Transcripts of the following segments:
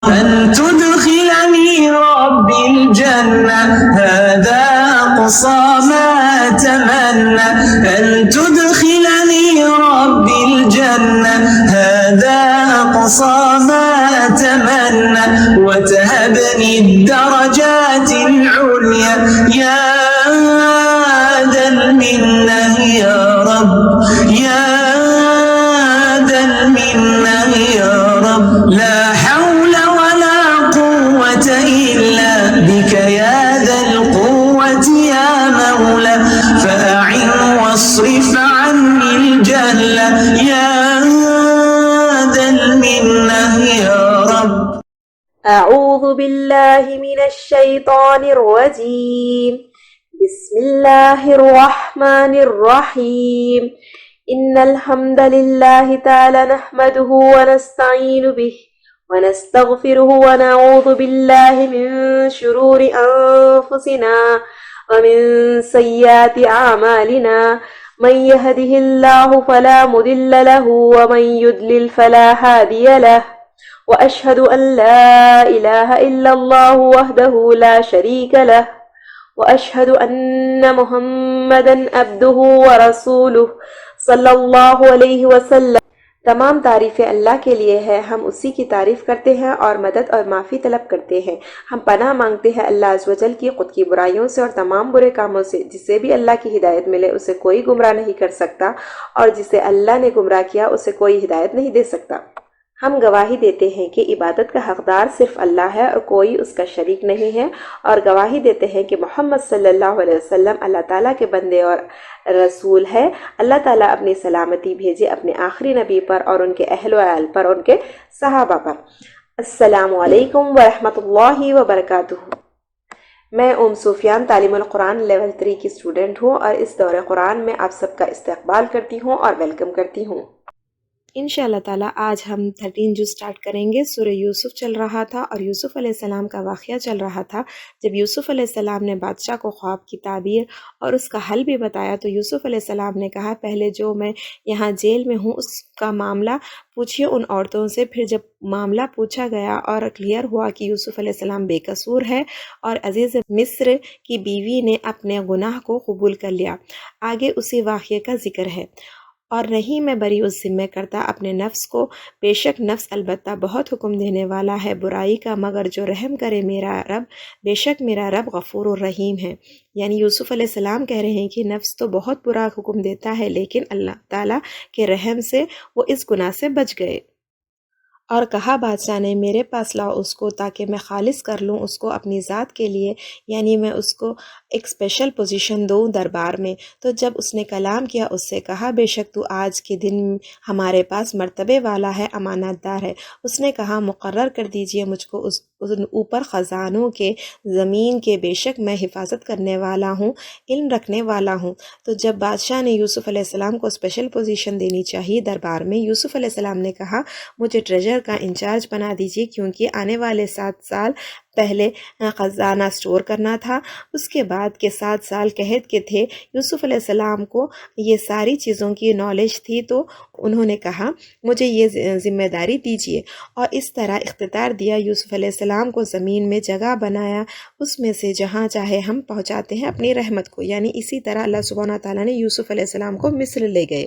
أن تدخلني ربي الجنة هذا أقصى ما أتمنى أن تدخلني ربي الجنة هذا أقصى ما أتمنى وتهبني الدرجات العليا يا ذا المنة يا رب يا ذا المنة يا رب لا حول ولا قوة إلا بك يا ذا القوة يا مولى فأعن واصرف عني الجهل يا ذا المنة يا رب. أعوذ بالله من الشيطان الرجيم. بسم الله الرحمن الرحيم. إن الحمد لله تعالى نحمده ونستعين به ونستغفره ونعوذ بالله من شرور أنفسنا ومن سيئات أعمالنا من يهده الله فلا مضل له ومن يضلل فلا هادي له وأشهد أن لا إله إلا الله وحده لا شريك له وأشهد أن محمدًا عبده ورسوله صلی اللہ علیہ وسلم۔ تمام تعریفیں اللہ کے لیے ہے، ہم اسی کی تعریف کرتے ہیں اور مدد اور معافی طلب کرتے ہیں۔ ہم پناہ مانگتے ہیں اللہ عز و جل کی خود کی برائیوں سے اور تمام برے کاموں سے۔ جسے بھی اللہ کی ہدایت ملے اسے کوئی گمراہ نہیں کر سکتا اور جسے اللہ نے گمراہ کیا اسے کوئی ہدایت نہیں دے سکتا۔ ہم گواہی دیتے ہیں کہ عبادت کا حقدار صرف اللہ ہے اور کوئی اس کا شریک نہیں ہے، اور گواہی دیتے ہیں کہ محمد صلی اللہ علیہ وسلم اللہ تعالیٰ کے بندے اور رسول ہے۔ اللہ تعالیٰ اپنی سلامتی بھیجے اپنے آخری نبی پر اور ان کے اہل و عیال پر اور ان کے صحابہ پر۔ السلام علیکم ورحمۃ اللہ وبرکاتہ۔ میں سفیان تعلیم القرآن لیول 3 کی اسٹوڈنٹ ہوں اور اس دور قرآن میں آپ سب کا استقبال کرتی ہوں اور ویلکم کرتی ہوں۔ انشاءاللہ تعالیٰ آج ہم 13 جو سٹارٹ کریں گے۔ سورہ یوسف چل رہا تھا اور یوسف علیہ السلام کا واقعہ چل رہا تھا۔ جب یوسف علیہ السلام نے بادشاہ کو خواب کی تعبیر اور اس کا حل بھی بتایا تو یوسف علیہ السلام نے کہا پہلے جو میں یہاں جیل میں ہوں اس کا معاملہ پوچھیے ان عورتوں سے۔ پھر جب معاملہ پوچھا گیا اور کلیئر ہوا کہ یوسف علیہ السلام بے قصور ہے اور عزیز مصر کی بیوی نے اپنے گناہ کو قبول کر لیا، آگے اسی واقعے کا ذکر ہے۔ اور نہیں میں بری اس ذمہ کرتا اپنے نفس کو، بے شک نفس البتہ بہت حکم دینے والا ہے برائی کا، مگر جو رحم کرے میرا رب، بے شک میرا رب غفور الرحیم ہے۔ یعنی یوسف علیہ السلام کہہ رہے ہیں کہ نفس تو بہت برا حکم دیتا ہے لیکن اللہ تعالیٰ کے رحم سے وہ اس گناہ سے بچ گئے۔ اور کہا بادشاہ نے میرے پاس لاؤ اس کو تاکہ میں خالص کر لوں اس کو اپنی ذات کے لیے، یعنی میں اس کو ایک اسپیشل پوزیشن دوں دربار میں۔ تو جب اس نے کلام کیا اس سے کہا بے شک تو آج کے دن ہمارے پاس مرتبے والا ہے، امانت دار ہے۔ اس نے کہا مقرر کر دیجئے مجھ کو اس اوپر خزانوں کے، زمین کے، بے شک میں حفاظت کرنے والا ہوں، علم رکھنے والا ہوں۔ تو جب بادشاہ نے یوسف علیہ السلام کو اسپیشل پوزیشن دینی چاہیے دربار میں، یوسف علیہ السلام نے کہا مجھے ٹریجر کا انچارج بنا دیجیے کیونکہ آنے والے 7 سال پہلے خزانہ سٹور کرنا تھا، اس کے بعد کے 7 سال قحط کے تھے۔ یوسف علیہ السلام کو یہ ساری چیزوں کی نالج تھی تو انہوں نے کہا مجھے یہ ذمہ داری دیجیے، اور اس طرح اختیار دیا۔ یوسف علیہ السلام کو زمین میں جگہ بنایا، اس میں سے جہاں چاہے ہم پہنچاتے ہیں اپنی رحمت کو، یعنی اسی طرح اللہ سبحانہ تعالیٰ نے یوسف علیہ السلام کو مصر لے گئے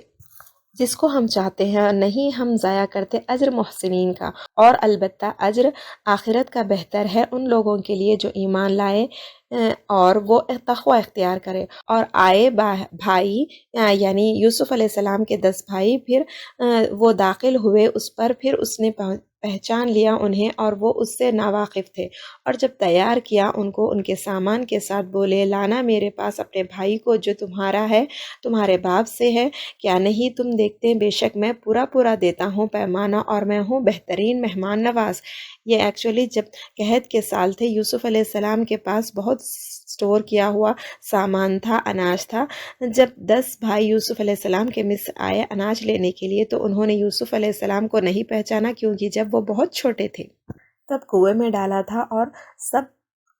جس کو ہم چاہتے ہیں، اور نہیں ہم ضائع کرتے اجر محسنین کا، اور البتہ اجر آخرت کا بہتر ہے ان لوگوں کے لیے جو ایمان لائے اور وہ تقوی اختیار کرے۔ اور آئے بھائی یعنی یوسف علیہ السلام کے 10 بھائی، پھر وہ داخل ہوئے اس پر، پھر اس نے پہچان لیا انہیں اور وہ اس سے ناواقف تھے، اور جب تیار کیا ان کو ان کے سامان کے ساتھ بولے لانا میرے پاس اپنے بھائی کو جو تمہارا ہے، تمہارے باپ سے ہے، کیا نہیں تم دیکھتے بے شک میں پورا دیتا ہوں پیمانہ اور میں ہوں بہترین مہمان نواز۔ یہ ایکچولی جب قحط کے سال تھے، یوسف علیہ السلام کے پاس بہت سٹور کیا ہوا سامان تھا، اناج تھا۔ جب 10 بھائی یوسف علیہ السلام کے مصر آئے اناج لینے کے لیے تو انہوں نے یوسف علیہ السلام کو نہیں پہچانا کیونکہ جب وہ بہت چھوٹے تھے تب کنویں میں ڈالا تھا، اور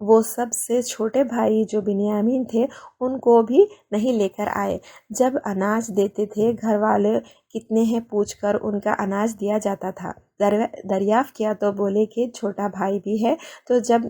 وہ سب سے چھوٹے بھائی جو بنیامین تھے ان کو بھی نہیں لے کر آئے۔ جب اناج دیتے تھے گھر والے کتنے ہیں پوچھ کر ان کا اناج دیا جاتا تھا۔ دریافت کیا تو بولے کہ چھوٹا بھائی بھی ہے، تو جب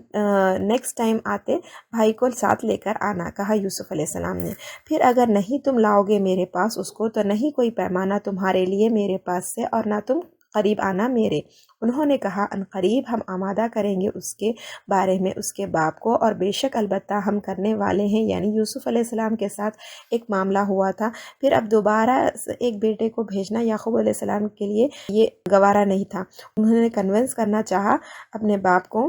نیکسٹ ٹائم آتے بھائی کو ساتھ لے کر آنا، کہا یوسف علیہ السلام نے۔ پھر اگر نہیں تم لاؤ گے میرے پاس اس کو، تو نہیں کوئی پیمانہ تمہارے لیے میرے پاس سے، اور نہ تم قریب آنا میرے۔ انہوں نے کہا ان قریب ہم آمادہ کریں گے اس کے بارے میں اس کے باپ کو، اور بے شک البتہ ہم کرنے والے ہیں۔ یعنی یوسف علیہ السلام کے ساتھ ایک معاملہ ہوا تھا، پھر اب دوبارہ ایک بیٹے کو بھیجنا یعقوب علیہ السلام کے لیے یہ گوارا نہیں تھا۔ انہوں نے کنونس کرنا چاہا اپنے باپ کو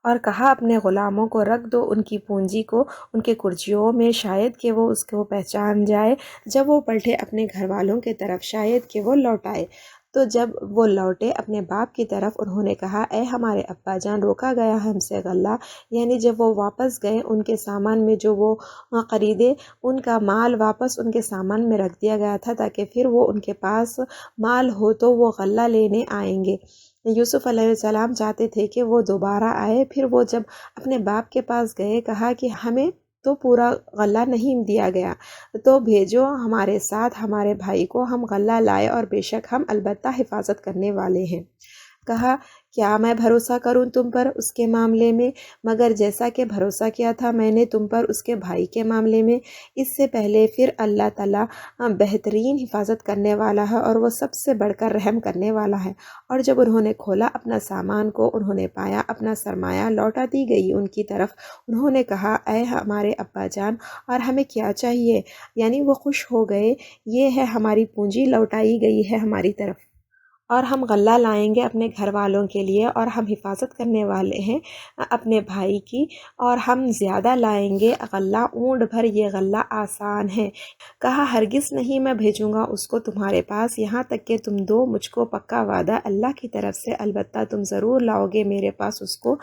اور کہا اپنے غلاموں کو رکھ دو ان کی پونجی کو ان کے کرچیوں میں، شاید کہ وہ اس کو پہچان جائے جب وہ پلٹے اپنے گھر والوں کے طرف، شاید کہ وہ لوٹ آئے۔ تو جب وہ لوٹے اپنے باپ کی طرف، انہوں نے کہا اے ہمارے ابا جان، روکا گیا ہم سے غلہ۔ یعنی جب وہ واپس گئے ان کے سامان میں جو وہ خریدے، ان کا مال واپس ان کے سامان میں رکھ دیا گیا تھا تاکہ پھر وہ ان کے پاس مال ہو تو وہ غلہ لینے آئیں گے۔ یوسف علیہ السلام چاہتے تھے کہ وہ دوبارہ آئے۔ پھر وہ جب اپنے باپ کے پاس گئے، کہا کہ ہمیں تو پورا غلہ نہیں دیا گیا، تو بھیجو ہمارے ساتھ ہمارے بھائی کو، ہم غلہ لائے اور بے شک ہم البتہ حفاظت کرنے والے ہیں۔ کہا کیا میں بھروسہ کروں تم پر اس کے معاملے میں، مگر جیسا کہ بھروسہ کیا تھا میں نے تم پر اس کے بھائی کے معاملے میں، اس سے پہلے پھر اللہ تعالیٰ بہترین حفاظت کرنے والا ہے اور وہ سب سے بڑھ کر رحم کرنے والا ہے۔ اور جب انہوں نے کھولا اپنا سامان کو، انہوں نے پایا اپنا سرمایہ لوٹا دی گئی ان کی طرف۔ انہوں نے کہا اے ہمارے ابا جان، اور ہمیں کیا چاہیے؟ یعنی وہ خوش ہو گئے، یہ ہے ہماری پونجی لوٹائی گئی ہے ہماری طرف، اور ہم غلہ لائیں گے اپنے گھر والوں کے لیے، اور ہم حفاظت کرنے والے ہیں اپنے بھائی کی، اور ہم زیادہ لائیں گے غلہ، اونٹ بھر یہ غلہ آسان ہے۔ کہا ہرگز نہیں میں بھیجوں گا اس کو تمہارے پاس، یہاں تک کہ تم دو مجھ کو پکا وعدہ اللہ کی طرف سے، البتہ تم ضرور لاؤ گے میرے پاس اس کو،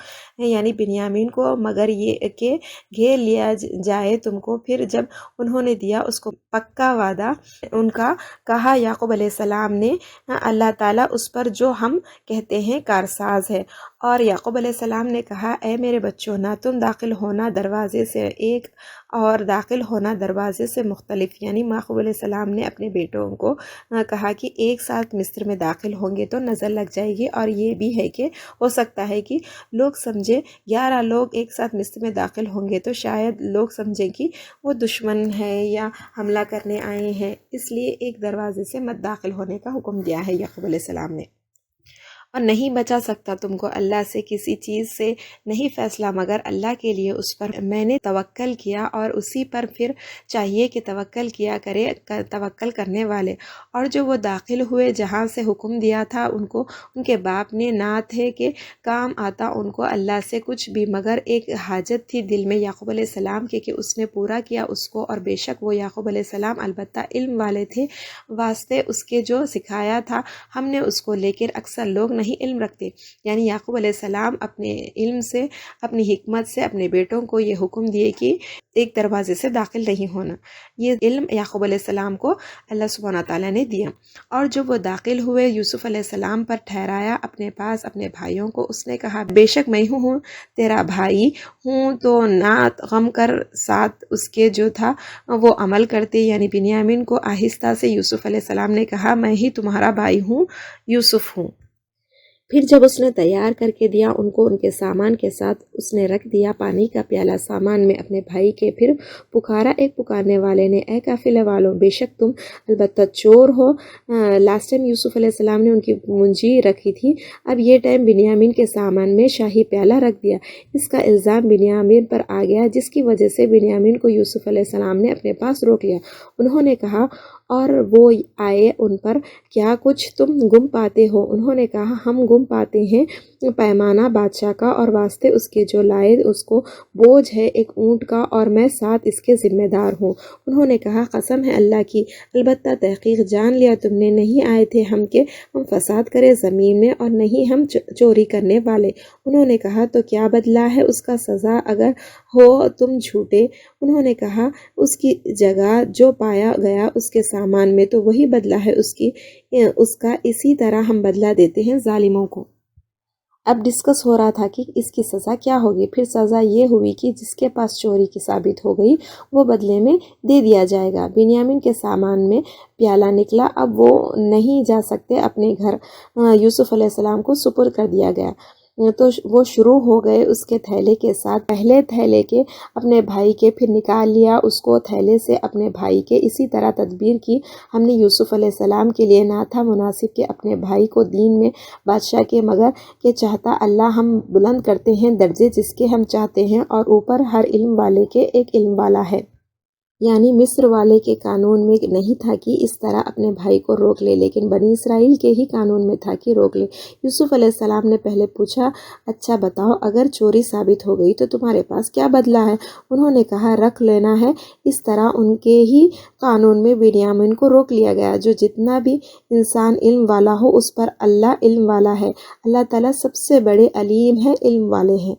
یعنی بنیامین کو، مگر یہ کہ گھیر لیا جائے تم کو۔ پھر جب انہوں نے دیا اس کو پکا وعدہ ان کا، کہا یعقوب علیہ السلام نے اللہ تعالیٰ اس پر جو ہم کہتے ہیں کارساز ہے۔ اور یعقوب علیہ السلام نے کہا اے میرے بچوں، نہ تم داخل ہونا دروازے سے ایک اور داخل ہونا دروازے سے مختلف۔ یعنی یعقوب علیہ السلام نے اپنے بیٹوں کو کہا کہ ایک ساتھ مصر میں داخل ہوں گے تو نظر لگ جائے گی، اور یہ بھی ہے کہ ہو سکتا ہے کہ لوگ سمجھے 11 لوگ ایک ساتھ مصر میں داخل ہوں گے تو شاید لوگ سمجھیں کہ وہ دشمن ہے یا حملہ کرنے آئے ہیں، اس لیے ایک دروازے سے مت داخل ہونے کا حکم دیا ہے یعقوب علیہ السلام نے۔ اور نہیں بچا سکتا تم کو اللہ سے کسی چیز سے، نہیں فیصلہ مگر اللہ کے لیے، اس پر میں نے توکل کیا، اور اسی پر پھر چاہیے کہ توکل کیا کرے توکل کرنے والے۔ اور جو وہ داخل ہوئے جہاں سے حکم دیا تھا ان کو، ان کے باپ نے نہ تھے کہ کام آتا ان کو اللہ سے کچھ بھی، مگر ایک حاجت تھی دل میں یعقوب علیہ السلام کے کہ اس نے پورا کیا اس کو، اور بے شک وہ یعقوب علیہ السلام البتہ علم والے تھے، واسطے اس کے جو سکھایا تھا ہم نے اس کو، لیکن اکثر لوگ نہیں علم رکھتے۔ یعنی یعقوب علیہ السلام اپنے علم سے، اپنی حکمت سے اپنے بیٹوں کو یہ حکم دیے کہ ایک دروازے سے داخل نہیں ہونا۔ یہ علم یعقوب علیہ السلام کو اللہ سبحانہ تعالیٰ نے دیا۔ اور جب وہ داخل ہوئے، یوسف علیہ السلام پر ٹھہرایا اپنے پاس اپنے بھائیوں کو، اس نے کہا بے شک میں ہوں تیرا بھائی ہوں، تو نہ غم کر، ساتھ اس کے جو تھا وہ عمل کرتے۔ یعنی بنیامین کو آہستہ سے یوسف علیہ السلام نے کہا میں ہی تمہارا بھائی ہوں، یوسف ہوں۔ پھر جب اس نے تیار کر کے دیا ان کو ان کے سامان کے ساتھ، اس نے رکھ دیا پانی کا پیالہ سامان میں اپنے بھائی کے۔ پھر پکارا ایک پکارنے والے نے اے قافلے والوں، بے شک تم البتہ چور ہو۔ لاسٹ ٹائم یوسف علیہ السلام نے ان کی پونجی رکھی تھی، اب یہ ٹائم بنیامین کے سامان میں شاہی پیالہ رکھ دیا۔ اس کا الزام بنیامین پر آ گیا، جس کی وجہ سے بنیامین کو یوسف علیہ السلام نے اپنے پاس روک لیا۔ انہوں نے کہا اور وہ آئے ان پر، کیا کچھ تم گم پاتے ہو؟ انہوں نے کہا ہم گم پاتے ہیں پیمانہ بادشاہ کا، اور واسطے اس کے جو لائے اس کو بوجھ ہے ایک اونٹ کا، اور میں ساتھ اس کے ذمہ دار ہوں۔ انہوں نے کہا قسم ہے اللہ کی، البتہ تحقیق جان لیا تم نے، نہیں آئے تھے ہم کہ ہم فساد کرے زمین میں، اور نہیں ہم چوری کرنے والے۔ انہوں نے کہا تو کیا بدلہ ہے اس کا سزا اگر ہو تم جھوٹے؟ انہوں نے کہا اس کی جگہ جو پایا گیا اس کے سامان میں تو وہی بدلہ ہے اس کا، اسی طرح ہم بدلہ دیتے ہیں ظالموں کو۔ اب ڈسکس ہو رہا تھا کہ اس کی سزا کیا ہوگی۔ پھر سزا یہ ہوئی کہ جس کے پاس چوری کی ثابت ہو گئی وہ بدلے میں دے دیا جائے گا۔ بنیامین کے سامان میں پیالہ نکلا، اب وہ نہیں جا سکتے اپنے گھر، یوسف علیہ السلام کو سپرد کر دیا گیا۔ تو وہ شروع ہو گئے اس کے تھیلے کے ساتھ، پہلے تھیلے کے اپنے بھائی کے، پھر نکال لیا اس کو تھیلے سے اپنے بھائی کے۔ اسی طرح تدبیر کی ہم نے یوسف علیہ السلام کے لیے، نہ تھا مناسب کہ اپنے بھائی کو دین میں بادشاہ کے، مگر کہ چاہتا اللہ ہم بلند کرتے ہیں درجے جس کے ہم چاہتے ہیں، اور اوپر ہر علم والے کے ایک علم والا ہے۔ یعنی مصر والے کے قانون میں نہیں تھا کہ اس طرح اپنے بھائی کو روک لے، لیکن بنی اسرائیل کے ہی قانون میں تھا کہ روک لے۔ یوسف علیہ السلام نے پہلے پوچھا، اچھا بتاؤ اگر چوری ثابت ہو گئی تو تمہارے پاس کیا بدلہ ہے؟ انہوں نے کہا رکھ لینا ہے۔ اس طرح ان کے ہی قانون میں بنیامین کو روک لیا گیا۔ جو جتنا بھی انسان علم والا ہو اس پر اللہ علم والا ہے۔ اللہ تعالیٰ سب سے بڑے علیم ہے، علم والے ہیں۔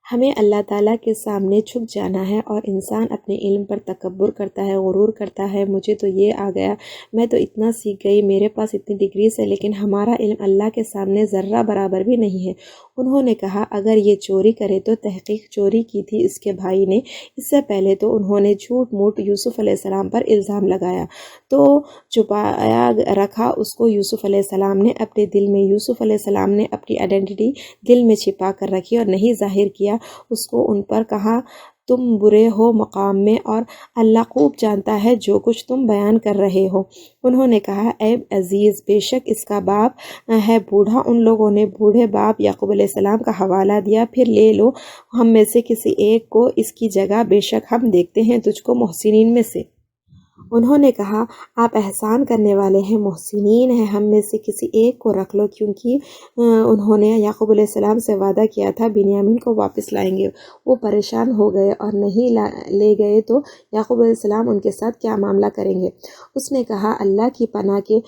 ہمیں اللہ تعالیٰ کے سامنے جھک جانا ہے، اور انسان اپنے علم پر تکبر کرتا ہے، غرور کرتا ہے، مجھے تو یہ آ گیا، میں تو اتنا سیکھ گئی، میرے پاس اتنی ڈگریز ہے، لیکن ہمارا علم اللہ کے سامنے ذرہ برابر بھی نہیں ہے۔ انہوں نے کہا اگر یہ چوری کرے تو تحقیق چوری کی تھی اس کے بھائی نے، اس سے پہلے تو انہوں نے جھوٹ موٹ یوسف علیہ السلام پر الزام لگایا، تو چھپایا رکھا اس کو یوسف علیہ السلام نے اپنے دل میں۔ یوسف علیہ السلام نے اپنی آئیڈینٹی دل میں چھپا کر رکھی اور نہیں ظاہر کیا اس کو۔ ان پر کہا تم برے ہو مقام میں، اور اللہ خوب جانتا ہے جو کچھ تم بیان کر رہے ہو۔ انہوں نے کہا اے عزیز، بے شک اس کا باپ ہے بوڑھا۔ ان لوگوں نے بوڑھے باپ یعقوب علیہ السلام کا حوالہ دیا، پھر لے لو ہم میں سے کسی ایک کو اس کی جگہ، بے شک ہم دیکھتے ہیں تجھ کو محسنین میں سے۔ انہوں نے کہا آپ احسان کرنے والے ہیں، محسنین ہیں، ہم میں سے کسی ایک کو رکھ لو، کیونکہ انہوں نے یعقوب علیہ السلام سے وعدہ کیا تھا بنیامین کو واپس لائیں گے۔ وہ پریشان ہو گئے اور نہیں لے گئے تو یعقوب علیہ السلام ان کے ساتھ کیا معاملہ کریں گے۔ اس نے کہا اللہ کی پناہ کے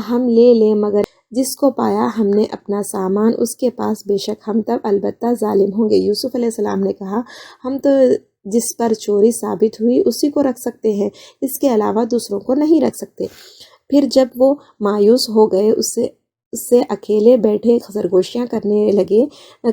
ہم لے لیں، مگر جس کو پایا ہم نے اپنا سامان اس کے پاس، بے شک ہم تب البتہ ظالم ہوں گے۔ یوسف علیہ السلام نے کہا ہم تو جس پر چوری ثابت ہوئی اسی کو رکھ سکتے ہیں، اس کے علاوہ دوسروں کو نہیں رکھ سکتے۔ پھر جب وہ مایوس ہو گئے اس سے اکیلے بیٹھے سرگوشیاں کرنے لگے۔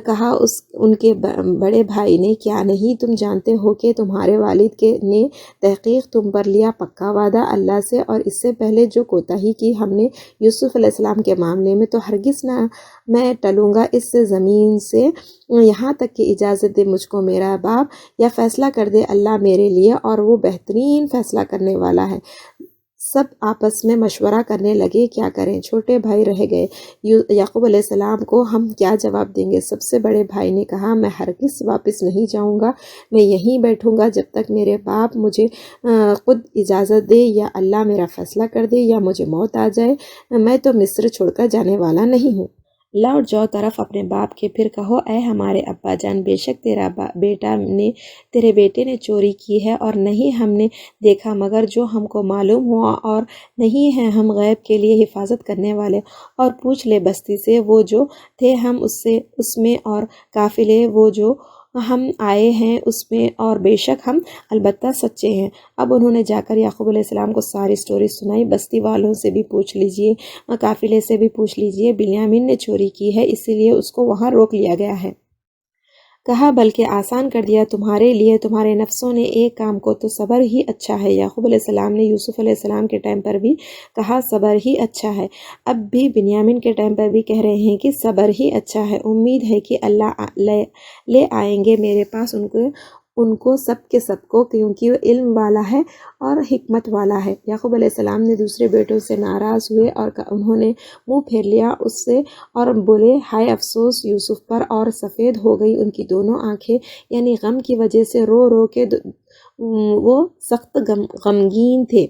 کہا ان کے بڑے بھائی نے کیا نہیں تم جانتے ہو کہ تمہارے والد نے تحقیق تم پر لیا پکا وعدہ اللہ سے، اور اس سے پہلے جو کوتاہی کی ہم نے یوسف علیہ السلام کے معاملے میں، تو ہرگز نہ میں ٹلوں گا اس سے زمین سے، یہاں تک کہ اجازت دے مجھ کو میرا باپ، یا فیصلہ کر دے اللہ میرے لیے، اور وہ بہترین فیصلہ کرنے والا ہے۔ سب آپس میں مشورہ کرنے لگے کیا کریں، چھوٹے بھائی رہ گئے، یعقوب علیہ السلام کو ہم کیا جواب دیں گے۔ سب سے بڑے بھائی نے کہا میں ہرگز واپس نہیں جاؤں گا، میں یہیں بیٹھوں گا جب تک میرے باپ مجھے خود اجازت دے، یا اللہ میرا فیصلہ کر دے، یا مجھے موت آ جائے، میں تو مصر چھوڑ کر جانے والا نہیں ہوں۔ لوٹ جاؤ طرف اپنے باپ کے، پھر کہو اے ہمارے ابا جان، بے شک تیرے بیٹے نے چوری کی ہے، اور نہیں ہم نے دیکھا مگر جو ہم کو معلوم ہوا، اور نہیں ہیں ہم غیب کے لیے حفاظت کرنے والے۔ اور پوچھ لے بستی سے وہ جو تھے ہم اس میں، اور قافلے وہ جو ہم آئے ہیں اس میں، اور بے شک ہم البتہ سچے ہیں۔ اب انہوں نے جا کر یعقوب علیہ السلام کو ساری سٹوری سنائی۔ بستی والوں سے بھی پوچھ لیجئے، قافلے سے بھی پوچھ لیجئے، بنیامین نے چوری کی ہے اسی لیے اس کو وہاں روک لیا گیا ہے۔ کہا بلکہ آسان کر دیا تمہارے لیے تمہارے نفسوں نے ایک کام کو، تو صبر ہی اچھا ہے۔ یعقوب علیہ السلام نے یوسف علیہ السلام کے ٹائم پر بھی کہا صبر ہی اچھا ہے، اب بھی بنیامین کے ٹائم پر بھی کہہ رہے ہیں کہ صبر ہی اچھا ہے۔ امید ہے کہ اللہ لے آئیں گے میرے پاس ان کو سب کے سب کو، کیونکہ وہ علم والا ہے اور حکمت والا ہے۔ یعقوب علیہ السلام نے دوسرے بیٹوں سے ناراض ہوئے، اور انہوں نے منہ پھیر لیا اس سے، اور بولے ہائے افسوس یوسف پر، اور سفید ہو گئی ان کی دونوں آنکھیں، یعنی غم کی وجہ سے رو رو کے وہ سخت غمگین تھے۔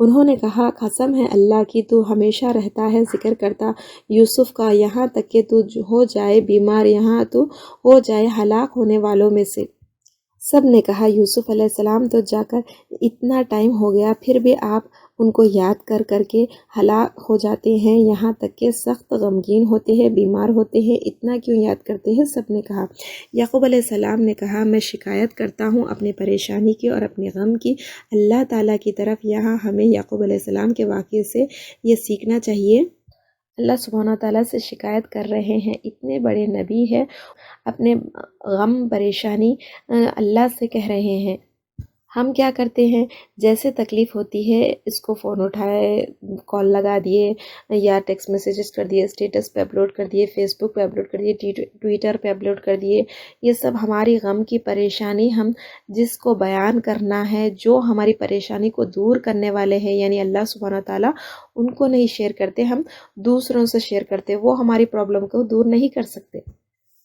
انہوں نے کہا قسم ہے اللہ کی، تو ہمیشہ رہتا ہے ذکر کرتا یوسف کا، یہاں تک کہ تو ہو جائے بیمار، یہاں تو ہو جائے ہلاک ہونے والوں میں سے۔ سب نے کہا یوسف علیہ السلام تو جا کر اتنا ٹائم ہو گیا، پھر بھی آپ ان کو یاد کر کر کے ہلاک ہو جاتے ہیں، یہاں تک کہ سخت غمگین ہوتے ہیں، بیمار ہوتے ہیں، اتنا کیوں یاد کرتے ہیں؟ سب نے کہا۔ یعقوب علیہ السلام نے کہا میں شکایت کرتا ہوں اپنی پریشانی کی اور اپنے غم کی اللہ تعالیٰ کی طرف۔ یہاں ہمیں یعقوب علیہ السلام کے واقعے سے یہ سیکھنا چاہیے اللہ سبحانہ تعالیٰ سے شکایت کر رہے ہیں، اتنے بڑے نبی ہیں، اپنے غم پریشانی اللہ سے کہہ رہے ہیں۔ ہم کیا کرتے ہیں، جیسے تکلیف ہوتی ہے اس کو فون اٹھائے، کال لگا دیے یا ٹیکسٹ میسیجز کر دیے، اسٹیٹس پہ اپلوڈ کر دیے، فیس بک پہ اپلوڈ کر دیے، ٹویٹر پہ اپلوڈ کر دیے۔ یہ سب ہماری غم کی پریشانی، ہم جس کو بیان کرنا ہے، جو ہماری پریشانی کو دور کرنے والے ہیں یعنی اللہ سبحانہ تعالیٰ، ان کو نہیں شیئر کرتے، ہم دوسروں سے شیئر کرتے، وہ ہماری پرابلم کو دور نہیں کر سکتے۔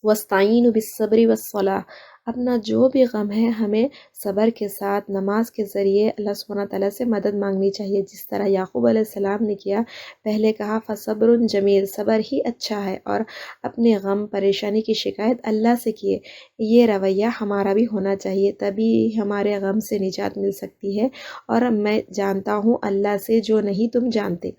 وَاسْتَعِینُوا بِالصَّبْرِ وَالصَّلَاةِ، اپنا جو بھی غم ہے ہمیں صبر کے ساتھ نماز کے ذریعے اللہ سبحانہ تعالیٰ سے مدد مانگنی چاہیے، جس طرح یعقوب علیہ السلام نے کیا۔ پہلے کہا فَصَبْرٌ جمیل، صبر ہی اچھا ہے، اور اپنے غم پریشانی کی شکایت اللہ سے کیے۔ یہ رویہ ہمارا بھی ہونا چاہیے، تبھی ہمارے غم سے نجات مل سکتی ہے۔ اور میں جانتا ہوں اللہ سے جو نہیں تم جانتے۔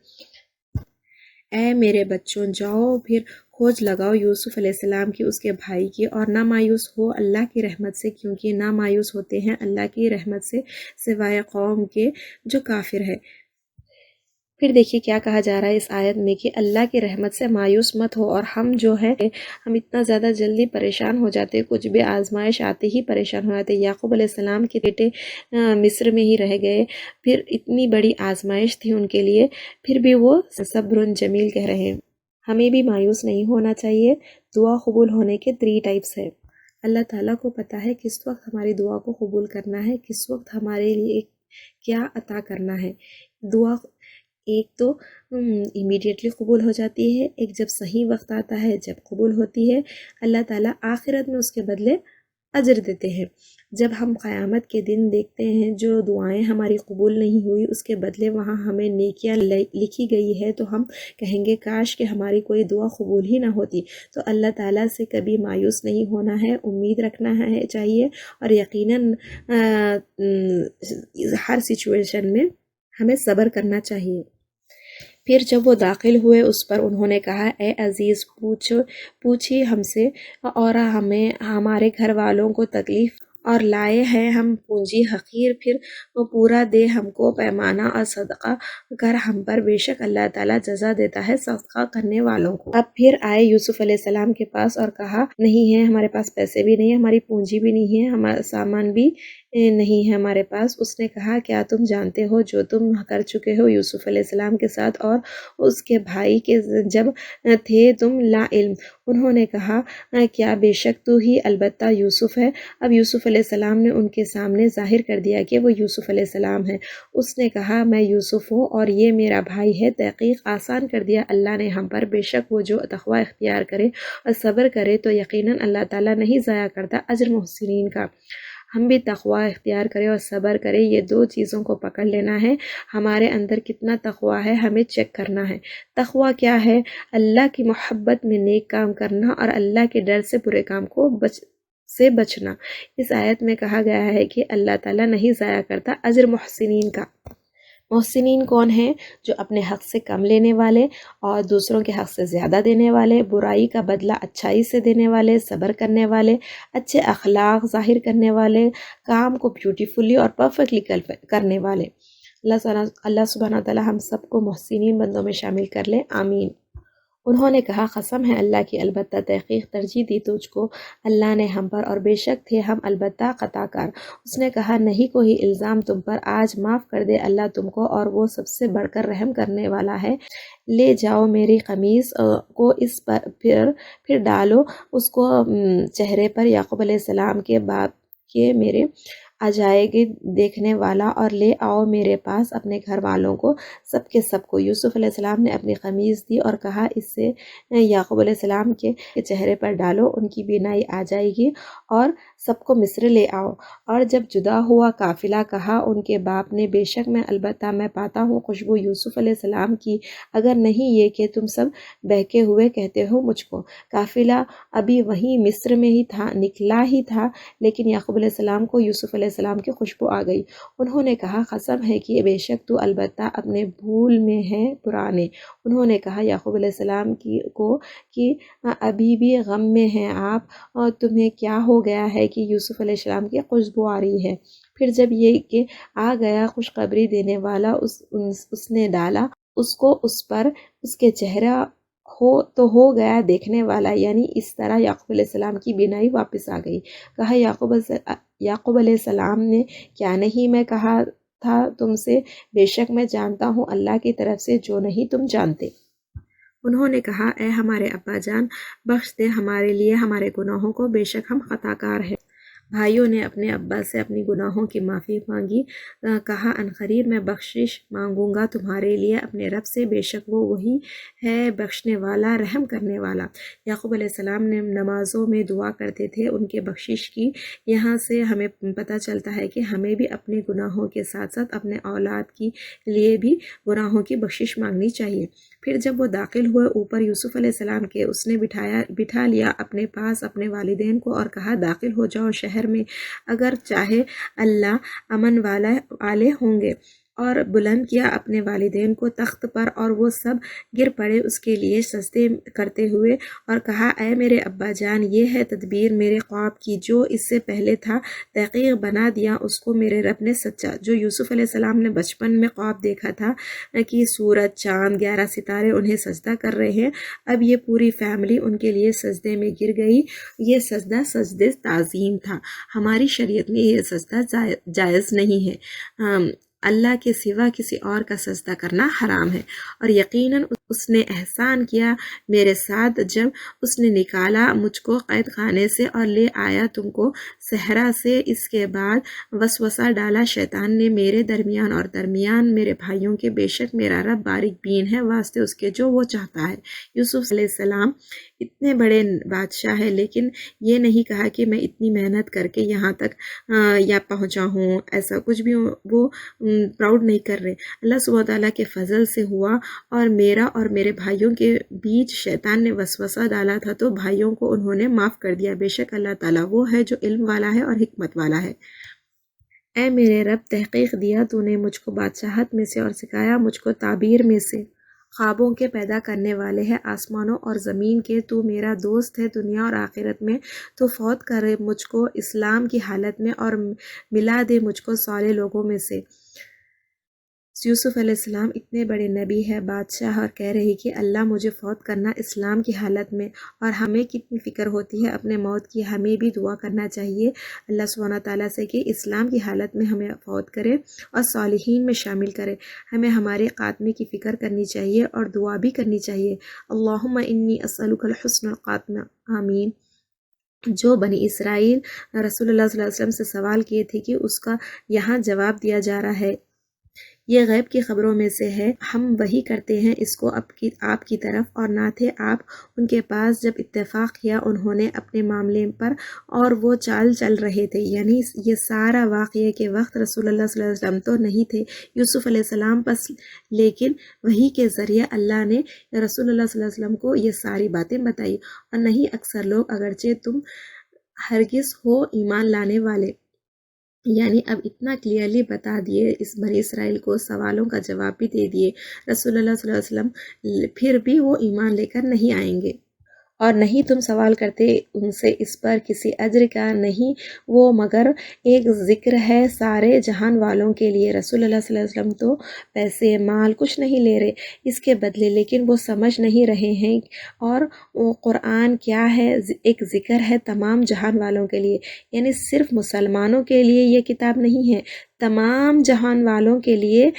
اے میرے بچوں، جاؤ پھر کھوج لگاؤ یوسف علیہ السلام کی، اس کے بھائی کی، اور نہ مایوس ہو اللہ کی رحمت سے، کیونکہ نہ مایوس ہوتے ہیں اللہ کی رحمت سے سوائے قوم کے جو کافر ہے۔ پھر دیکھیے کیا کہا جا رہا ہے اس آیت میں کہ اللہ کی رحمت سے مایوس مت ہو۔ اور ہم جو ہے ہم اتنا زیادہ جلدی پریشان ہو جاتے، کچھ بھی آزمائش آتے ہی پریشان ہو جاتے۔ یعقوب علیہ السلام کے بیٹے مصر میں ہی رہ گئے، پھر اتنی بڑی آزمائش تھی ان کے لیے، پھر بھی وہ صبر جمیل کہہ رہے ہیں۔ ہمیں بھی مایوس نہیں ہونا چاہیے۔ دعا قبول ہونے کے 3 ٹائپس ہے۔ اللہ تعالیٰ کو پتہ ہے کس وقت ہماری دعا کو قبول کرنا ہے، کس وقت ہمارے لیے کیا عطا کرنا ہے۔ دعا ایک تو امیڈیٹلی قبول ہو جاتی ہے، ایک جب صحیح وقت آتا ہے جب قبول ہوتی ہے۔ اللہ تعالیٰ آخرت میں اس کے بدلے اجر دیتے ہیں۔ جب ہم قیامت کے دن دیکھتے ہیں جو دعائیں ہماری قبول نہیں ہوئی، اس کے بدلے وہاں ہمیں نیکیاں لکھی گئی ہے، تو ہم کہیں گے کاش کہ ہماری کوئی دعا قبول ہی نہ ہوتی۔ تو اللہ تعالیٰ سے کبھی مایوس نہیں ہونا ہے، امید رکھنا ہے چاہیے، اور یقیناً ہر سچویشن میں ہمیں صبر کرنا چاہیے۔ پھر جب وہ داخل ہوئے اس پر انہوں نے کہا اے عزیز پوچھی ہم سے، اور ہمیں ہمارے گھر والوں کو تکلیف اور لائے ہیں ہم پونجی حقیر، پھر وہ پورا دے ہم کو پیمانہ، اور صدقہ کر ہم پر، بے شک اللہ تعالیٰ جزا دیتا ہے صدقہ کرنے والوں کو۔ اب پھر آئے یوسف علیہ السلام کے پاس اور کہا نہیں ہے ہمارے پاس پیسے بھی نہیں ہیں، ہماری پونجی بھی نہیں ہے، ہمارا سامان بھی نہیں ہے ہمارے پاس۔ اس نے کہا کیا تم جانتے ہو جو تم کر چکے ہو یوسف علیہ السلام کے ساتھ اور اس کے بھائی کے جب تھے تم لا علم؟ انہوں نے کہا کیا بے شک تو ہی البتہ یوسف ہے۔ اب یوسف علیہ السلام نے ان کے سامنے ظاہر کر دیا کہ وہ یوسف علیہ السلام ہے۔ اس نے کہا میں یوسف ہوں اور یہ میرا بھائی ہے۔ تحقیق آسان کر دیا اللہ نے ہم پر، بے شک وہ جو تقوی اختیار کرے اور صبر کرے تو یقیناً اللہ تعالیٰ نہیں ضائع کرتا اجر محسنین کا۔ ہم بھی تقوی اختیار کریں اور صبر کریں، یہ 2 چیزوں کو پکڑ لینا ہے۔ ہمارے اندر کتنا تقوی ہے ہمیں چیک کرنا ہے۔ تقوی کیا ہے؟ اللہ کی محبت میں نیک کام کرنا اور اللہ کے ڈر سے برے کام کو بچنا۔ اس آیت میں کہا گیا ہے کہ اللہ تعالیٰ نہیں ضائع کرتا اجر محسنین کا۔ محسنین کون ہیں؟ جو اپنے حق سے کم لینے والے اور دوسروں کے حق سے زیادہ دینے والے، برائی کا بدلہ اچھائی سے دینے والے، صبر کرنے والے، اچھے اخلاق ظاہر کرنے والے، کام کو بیوٹیفلی اور پرفیکٹلی کرنے والے۔ اللہ سبحانہ تعالیٰ ہم سب کو محسنین بندوں میں شامل کر لے، آمین۔ انہوں نے کہا قسم ہے اللہ کی، البتہ تحقیق ترجیح دی تجھ کو اللہ نے ہم پر، اور بے شک تھے ہم البتہ خطا کار۔ اس نے کہا نہیں کوئی الزام تم پر، آج معاف کر دے اللہ تم کو، اور وہ سب سے بڑھ کر رحم کرنے والا ہے۔ لے جاؤ میری قمیص کو اس پر پھر ڈالو اس کو چہرے پر، یعقوب علیہ السلام کے باپ کے میرے آ جائے گی دیکھنے والا، اور لے آؤ میرے پاس اپنے گھر والوں کو، سب کے سب کو۔ یوسف علیہ السلام نے اپنی قمیض دی اور کہا اس سے یعقوب علیہ السلام کے چہرے پر ڈالو، ان کی بینائی آ جائے گی، اور سب کو مصر لے آؤ۔ اور جب جدا ہوا قافلہ کہا ان کے باپ نے بے شک البتہ میں پاتا ہوں خوشبو یوسف علیہ السلام کی، اگر نہیں یہ کہ تم سب بہکے ہوئے کہتے ہو مجھ کو۔ قافلہ ابھی وہیں مصر میں ہی تھا، نکلا ہی تھا، لیکن یعقوب علیہ السلام کو یوسف علیہ السلام کی خوشبو آ گئی۔ انہوں نے کہا قسم ہے کہ بے شک تو البتہ اپنے بھول میں ہے پرانے۔ انہوں نے کہا یعقوب علیہ السلام کو کہ ابھی بھی غم میں ہیں آپ، اور تمہیں کیا ہو گیا ہے کہ یوسف علیہ السلام کی خوشبو آ رہی ہے؟ پھر جب یہ کہ آ گیا خوشخبری دینے والا، اس نے ڈالا اس کو اس پر، اس کے چہرہ ہو گیا دیکھنے والا، یعنی اس طرح یعقوب علیہ السلام کی بینائی واپس آ گئی۔ کہا یعقوب علیہ السلام نے، کیا نہیں میں کہا تھا تم سے، بے شک میں جانتا ہوں اللہ کی طرف سے جو نہیں تم جانتے۔ انہوں نے کہا، اے ہمارے ابا جان، بخش دے ہمارے لیے ہمارے گناہوں کو، بے شک ہم خطا کار ہیں۔ بھائیوں نے اپنے ابا سے اپنی گناہوں کی معافی مانگی۔ کہا، عنقریب میں بخشش مانگوں گا تمہارے لیے اپنے رب سے، بے شک وہ وہی ہے بخشنے والا رحم کرنے والا۔ یعقوب علیہ السلام نے نمازوں میں دعا کرتے تھے ان کے بخشش کی۔ یہاں سے ہمیں پتہ چلتا ہے کہ ہمیں بھی اپنے گناہوں کے ساتھ ساتھ اپنے اولاد کی لیے بھی گناہوں کی بخشش مانگنی چاہیے۔ پھر جب وہ داخل ہوئے اوپر یوسف علیہ السلام کے، اس نے بٹھا لیا اپنے پاس اپنے والدین کو اور کہا، داخل ہو جاؤ شہر میں، اگر چاہے اللہ امن والے ہوں گے۔ اور بلند کیا اپنے والدین کو تخت پر، اور وہ سب گر پڑے اس کے لیے سجدے کرتے ہوئے، اور کہا، اے میرے ابا جان، یہ ہے تدبیر میرے خواب کی جو اس سے پہلے تھا، تحقیق بنا دیا اس کو میرے رب نے سچا۔ جو یوسف علیہ السلام نے بچپن میں خواب دیکھا تھا کہ سورج، چاند، 11 ستارے انہیں سجدہ کر رہے ہیں، اب یہ پوری فیملی ان کے لیے سجدے میں گر گئی۔ یہ سجدہ سجدے تعظیم تھا۔ ہماری شریعت میں یہ سجدہ جائز نہیں ہے۔ اللہ کے سوا کسی اور کا سجدہ کرنا حرام ہے۔ اور یقیناً اس نے احسان کیا میرے ساتھ جب اس نے نکالا مجھ کو قید خانے سے اور لے آیا تم کو صحرا سے۔ اس کے بعد وسوسہ ڈالا شیطان نے میرے درمیان اور درمیان میرے بھائیوں کے، بے شک میرا رب باریک بین ہے واسطے اس کے جو وہ چاہتا ہے۔ یوسف علیہ السلام اتنے بڑے بادشاہ ہے، لیکن یہ نہیں کہا کہ میں اتنی محنت کر کے یہاں تک یا پہنچا ہوں، ایسا کچھ بھی وہ پراؤڈ نہیں کر رہے۔ اللہ سبحانہ تعالیٰ کے فضل سے ہوا، اور میرا اور میرے بھائیوں کے بیچ شیطان نے وسوسہ ڈالا تھا تو بھائیوں کو انہوں نے معاف کر دیا۔ بے شک اللہ تعالیٰ وہ ہے جو علم والا ہے اور حکمت والا ہے۔ اے میرے رب، تحقیق دیا تو نے مجھ کو بادشاہت میں سے، اور سکھایا مجھ کو تعبیر میں سے۔ خوابوں کے پیدا کرنے والے ہے آسمانوں اور زمین کے، تو میرا دوست ہے دنیا اور آخرت میں، تو فوت کرے مجھ کو اسلام کی حالت میں، اور ملا دے مجھ کو صالح لوگوں میں سے۔ یوسف علیہ السلام اتنے بڑے نبی ہے، بادشاہ، اور کہہ رہے کہ اللہ مجھے فوت کرنا اسلام کی حالت میں، اور ہمیں کتنی فکر ہوتی ہے اپنے موت کی۔ ہمیں بھی دعا کرنا چاہیے اللہ سبحانہ تعالیٰ سے کہ اسلام کی حالت میں ہمیں فوت کرے اور صالحین میں شامل کرے۔ ہمیں ہمارے خاتمے کی فکر کرنی چاہیے اور دعا بھی کرنی چاہیے۔ اللہم انی اسألک الحسن الخاتمہ، آمین۔ جو بنی اسرائیل رسول اللہ صلی اللہ علیہ وسلم سے سوال کیے تھے کہ اس کا یہاں جواب دیا جا رہا ہے، یہ غیب کی خبروں میں سے ہے، ہم وحی کرتے ہیں اس کو آپ کی طرف، اور نہ تھے آپ ان کے پاس جب اتفاق کیا انہوں نے اپنے معاملے پر، اور وہ چال چل رہے تھے۔ یعنی یہ سارا واقعے کے وقت رسول اللہ صلی اللہ علیہ وسلم تو نہیں تھے یوسف علیہ السلام پس، لیکن وحی کے ذریعے اللہ نے رسول اللہ صلی اللہ علیہ وسلم کو یہ ساری باتیں بتائی۔ اور نہیں اکثر لوگ، اگرچہ تم ہرگز ہو ایمان لانے والے۔ یعنی اب اتنا کلیئرلی بتا دیے، اس بنی اسرائیل کو سوالوں کا جواب بھی دے دیے رسول اللہ صلی اللہ علیہ وسلم، پھر بھی وہ ایمان لے کر نہیں آئیں گے۔ اور نہیں تم سوال کرتے ان سے اس پر کسی اجر کا، نہیں وہ مگر ایک ذکر ہے سارے جہان والوں کے لیے۔ رسول اللہ صلی اللہ علیہ وسلم تو پیسے مال کچھ نہیں لے رہے اس کے بدلے، لیکن وہ سمجھ نہیں رہے ہیں۔ اور قرآن کیا ہے؟ ایک ذکر ہے تمام جہان والوں کے لیے، یعنی صرف مسلمانوں کے لیے یہ کتاب نہیں ہے، تمام جہان والوں کے لیے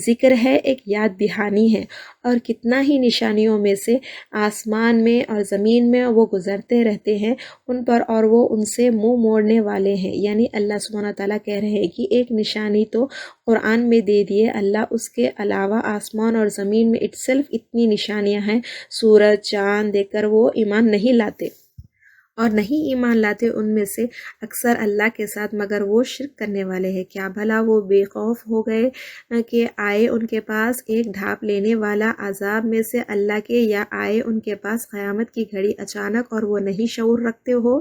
ذکر ہے، ایک یاد دہانی ہے۔ اور کتنا ہی نشانیوں میں سے آسمان میں اور زمین میں وہ گزرتے رہتے ہیں ان پر، اور وہ ان سے منہ موڑنے والے ہیں۔ یعنی اللہ سبحانہ تعالیٰ کہہ رہے ہیں کہ ایک نشانی تو قرآن میں دے دیے اللہ، اس کے علاوہ آسمان اور زمین میں اٹسیلف اتنی نشانیاں ہیں، سورج، چاند دیکھ کر وہ ایمان نہیں لاتے۔ اور نہیں ایمان لاتے ان میں سے اکثر اللہ کے ساتھ مگر وہ شرک کرنے والے ہیں۔ کیا بھلا وہ بے خوف ہو گئے کہ آئے ان کے پاس ایک ڈھانپ لینے والا عذاب میں سے اللہ کے، یا آئے ان کے پاس قیامت کی گھڑی اچانک اور وہ نہیں شعور رکھتے ہو؟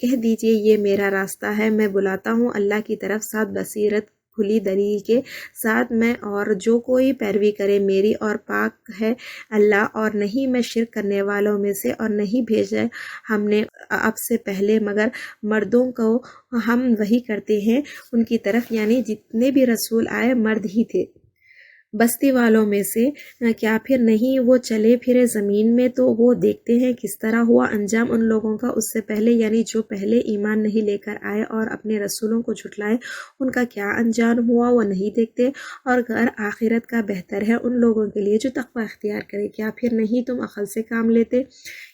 کہہ دیجئے یہ میرا راستہ ہے، میں بلاتا ہوں اللہ کی طرف، ساتھ بصیرت کھلی دلیل کے ساتھ میں، اور جو کوئی پیروی کرے میری، اور پاک ہے اللہ، اور نہیں میں شرک کرنے والوں میں سے، اور نہیں بھیجا ہم نے اب سے پہلے مگر مردوں کو ہم وحی کرتے ہیں ان کی طرف، یعنی جتنے بھی رسول آئے مرد ہی تھے۔ بستی والوں میں سے کیا پھر نہیں وہ چلے پھرے زمین میں تو وہ دیکھتے ہیں کس طرح ہوا انجام ان لوگوں کا اس سے پہلے، یعنی جو پہلے ایمان نہیں لے کر آئے اور اپنے رسولوں کو جھٹلائے، ان کا کیا انجام ہوا وہ نہیں دیکھتے، اور گھر آخرت کا بہتر ہے ان لوگوں کے لیے جو تقوی اختیار کرے۔ کیا پھر نہیں تم عقل سے کام لیتے؟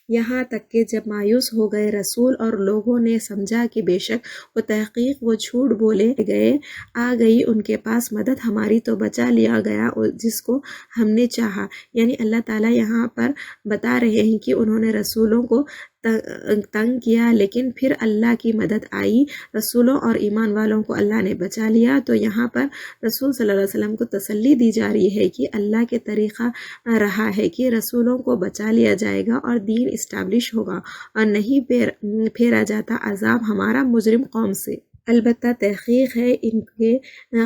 یہاں تک کہ جب مایوس ہو گئے رسول اور لوگوں نے سمجھا کہ بے شک وہ تحقیق وہ جھوٹ بولے گئے، آ گئی ان کے پاس مدد ہماری تو بچا لیا گیا جس کو ہم نے چاہا۔ یعنی اللہ تعالیٰ یہاں پر بتا رہے ہیں کہ انہوں نے رسولوں کو تنگ کیا، لیکن پھر اللہ کی مدد آئی، رسولوں اور ایمان والوں کو اللہ نے بچا لیا۔ تو یہاں پر رسول صلی اللہ علیہ وسلم کو تسلی دی جا رہی ہے کہ اللہ کے طریقہ رہا ہے کہ رسولوں کو بچا لیا جائے گا اور دین اسٹیبلش ہوگا اور نہیں پھیرا جاتا عذاب ہمارا مجرم قوم سے۔ البتہ تحقیق ہے ان کے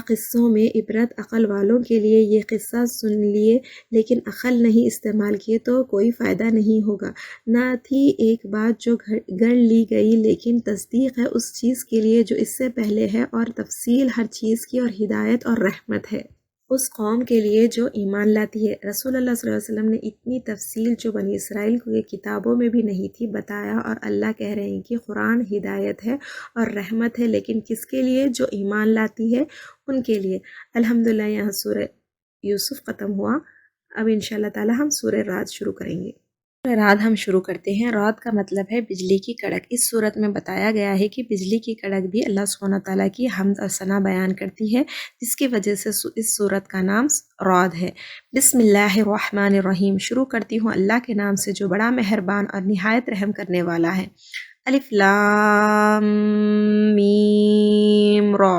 قصوں میں عبرت عقل والوں کے لیے۔ یہ قصہ سن لیے لیکن عقل نہیں استعمال کیے تو کوئی فائدہ نہیں ہوگا۔ نہ تھی ایک بات جو گڑھ لی گئی لیکن تصدیق ہے اس چیز کے لیے جو اس سے پہلے ہے، اور تفصیل ہر چیز کی، اور ہدایت اور رحمت ہے اس قوم کے لیے جو ایمان لاتی ہے۔ رسول اللہ صلی اللہ علیہ وسلم نے اتنی تفصیل جو بنی اسرائیل کی کتابوں میں بھی نہیں تھی بتایا، اور اللہ کہہ رہے ہیں کہ قرآن ہدایت ہے اور رحمت ہے، لیکن کس کے لیے؟ جو ایمان لاتی ہے ان کے لیے۔ الحمدللہ یہاں سورہ یوسف ختم ہوا۔ اب انشاءاللہ تعالی ہم سورہ رعد شروع کریں گے۔ رعد ہم شروع کرتے ہیں۔ رعد کا مطلب ہے بجلی کی کڑک۔ اس صورت میں بتایا گیا ہے کہ بجلی کی کڑک بھی اللہ سبحانہ تعالیٰ کی حمد اور ثنا بیان کرتی ہے، جس کی وجہ سے اس صورت کا نام رعد ہے۔ بسم اللہ الرحمن الرحیم، شروع کرتی ہوں اللہ کے نام سے جو بڑا مہربان اور نہایت رحم کرنے والا ہے۔ الف لام میم را،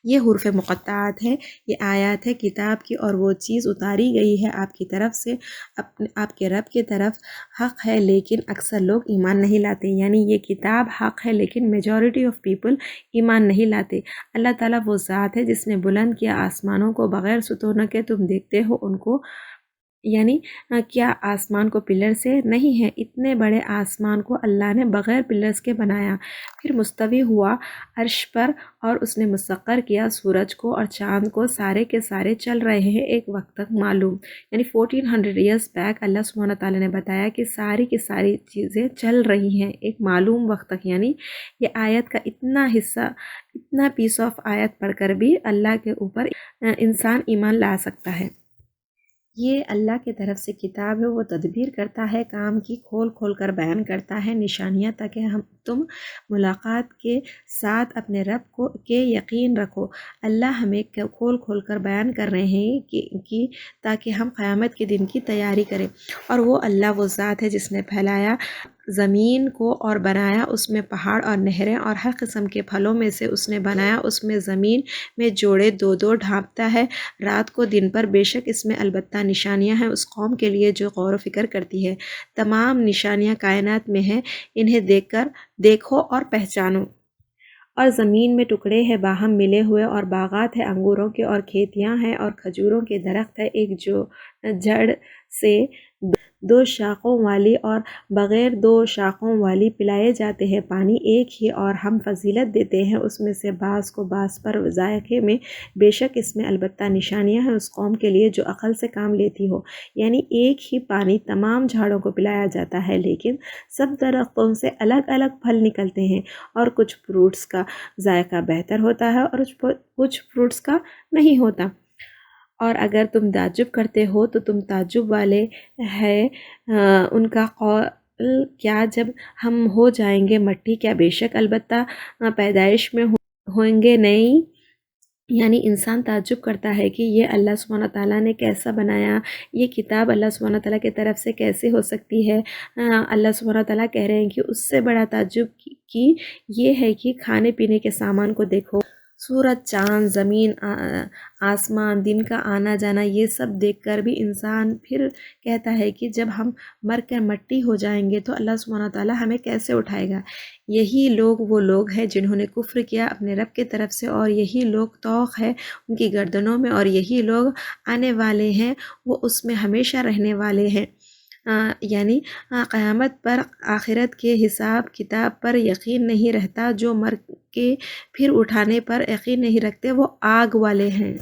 یہ حروف مقطعات ہے، یہ آیات ہے کتاب کی، اور وہ چیز اتاری گئی ہے آپ کی طرف سے، آپ کے رب کی طرف، حق ہے لیکن اکثر لوگ ایمان نہیں لاتے۔ یعنی یہ کتاب حق ہے لیکن میجورٹی آف پیپل ایمان نہیں لاتے۔ اللہ تعالیٰ وہ ذات ہے جس نے بلند کیا آسمانوں کو بغیر ستونوں کے، تم دیکھتے ہو ان کو، یعنی کیا آسمان کو پلر سے نہیں ہے، اتنے بڑے آسمان کو اللہ نے بغیر پلرز کے بنایا۔ پھر مستوی ہوا عرش پر، اور اس نے مسخر کیا سورج کو اور چاند کو، سارے کے سارے چل رہے ہیں ایک وقت تک معلوم۔ یعنی 1400 ایئرز بیک اللہ سبحانہ تعالیٰ نے بتایا کہ ساری کی ساری چیزیں چل رہی ہیں ایک معلوم وقت تک۔ یعنی یہ آیت کا اتنا حصہ، اتنا پیس آف آیت پڑھ کر بھی اللہ کے اوپر انسان ایمان لا سکتا ہے۔ یہ اللہ کی طرف سے کتاب ہے، وہ تدبیر کرتا ہے کام کی، کھول کھول کر بیان کرتا ہے نشانیاں، تاکہ تم ملاقات کے ساتھ اپنے رب کو کے یقین رکھو۔ اللہ ہمیں کھول کھول کر بیان کر رہے ہیں کہ تاکہ ہم قیامت کے دن کی تیاری کریں۔ اور وہ اللہ وہ ذات ہے جس نے پھیلایا زمین کو اور بنایا اس میں پہاڑ اور نہریں، اور ہر قسم کے پھلوں میں سے اس نے بنایا اس میں زمین میں جوڑے دو دو، ڈھانپتا ہے رات کو دن پر، بے شک اس میں البتہ نشانیاں ہیں اس قوم کے لیے جو غور و فکر کرتی ہے۔ تمام نشانیاں کائنات میں ہیں، انہیں دیکھ کر دیکھو اور پہچانو۔ اور زمین میں ٹکڑے ہیں باہم ملے ہوئے، اور باغات ہیں انگوروں کے، اور کھیتیاں ہیں اور کھجوروں کے درخت ہے، ایک جو جڑ سے دو شاخوں والی اور بغیر دو شاخوں والی، پلائے جاتے ہیں پانی ایک ہی، اور ہم فضیلت دیتے ہیں اس میں سے بعض کو بعض پر ذائقے میں، بے شک اس میں البتہ نشانیاں ہیں اس قوم کے لیے جو عقل سے کام لیتی ہو۔ یعنی ایک ہی پانی تمام جھاڑوں کو پلایا جاتا ہے، لیکن سب درختوں سے الگ الگ پھل نکلتے ہیں، اور کچھ فروٹس کا ذائقہ بہتر ہوتا ہے اور کچھ فروٹس کا نہیں ہوتا۔ اور اگر تم تعجب کرتے ہو تو تم تعجب والے ہیں، ان کا قول کیا جب ہم ہو جائیں گے مٹی، کیا بے شک البتہ پیدائش میں ہوئیں گے نہیں۔ یعنی انسان تعجب کرتا ہے کہ یہ اللہ سبحانہ تعالیٰ نے کیسا بنایا، یہ کتاب اللہ سبحانہ تعالیٰ کی طرف سے کیسے ہو سکتی ہے۔ اللہ سبحانہ تعالیٰ کہہ رہے ہیں کہ اس سے بڑا تعجب کی یہ ہے کہ کھانے پینے کے سامان کو دیکھو، سورج، چاند، زمین، آسمان، دن کا آنا جانا، یہ سب دیکھ کر بھی انسان پھر کہتا ہے کہ جب ہم مر کر مٹی ہو جائیں گے تو اللہ سبحانہ تعالیٰ ہمیں کیسے اٹھائے گا۔ یہی لوگ وہ لوگ ہیں جنہوں نے کفر کیا اپنے رب کی طرف سے، اور یہی لوگ طوق ہے ان کی گردنوں میں، اور یہی لوگ آنے والے ہیں، وہ اس میں ہمیشہ رہنے والے ہیں۔ یعنی قیامت پر، آخرت کے حساب کتاب پر یقین نہیں رہتا، جو مر کے پھر اٹھانے پر یقین نہیں رکھتے وہ آگ والے ہیں۔